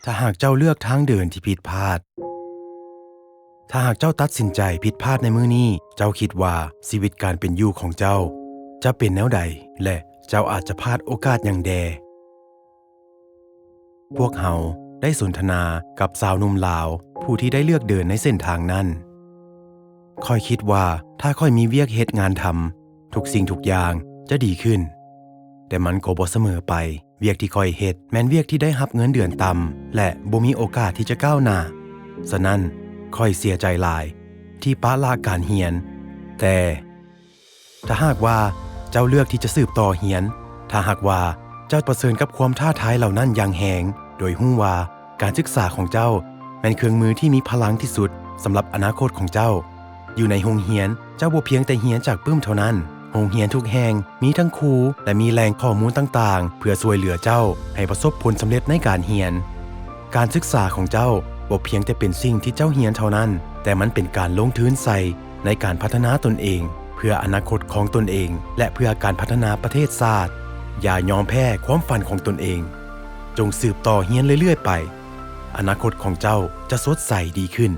ถ้าหากเจ้าเลือกทางเดินที่ผิดพลาดถ้าหากเจ้าตัดสินใจผิดพลาดในมื้อนี้เจ้าคิดว่าชีวิตการเป็นอยู่ของเจ้าจะเป็นแนวใดและเจ้าอาจจะพลาดโอกาสอย่างแดพวกเฮาได้สนทนากับสาวหนุ่มลาวผู้ที่ได้เลือกเดินในเส้นทางนั้นค่อยคิดว่าถ้าค่อยมีเวียกเฮ็ดงานทำทุกสิ่งทุกอย่างจะดีขึ้นแต่มันก็บ่เสมอไปเวียกที่ค่อยเฮ็ดแม้นเวียกที่ได้รับเงินเดือนต่ำและบ่มีโอกาสที่จะก้าวหน้าฉะนั้นค่อยเสียใจหลายที่ปะละการเรียนแต่ถ้าหากว่าเจ้าเลือกที่จะสืบต่อเรียนถ้าหากว่าเจ้าประเสริญกับความท้าทายเหล่านั้นอย่างแหงโดยรู้ว่าการศึกษาของเจ้าเป็นเครื่องมือที่มีพลังที่สุดสำหรับอนาคตของเจ้าอยู่ในโรงเรียนเจ้าบ่เพียงแต่เรียนจากปึ้มเท่านั้นโรงเรียนทุกแห่งมีทั้งครูและมีแหล่งข้อมูลต่างๆเพื่อช่วยเหลือเจ้าให้ประสบผลสำเร็จในการเรียนการศึกษาของเจ้าบ่เพียงแต่เป็นสิ่งที่เจ้าเรียนเท่านั้นแต่มันเป็นการลงทุนใส่ในการพัฒนาตนเองเพื่ออนาคตของตนเองและเพื่อการพัฒนาประเทศชาติอย่ายอมแพ้ความฝันของตนเองจงสืบต่อเรียนเรื่อยๆไปอนาคตของเจ้าจะสดใสดีขึ้น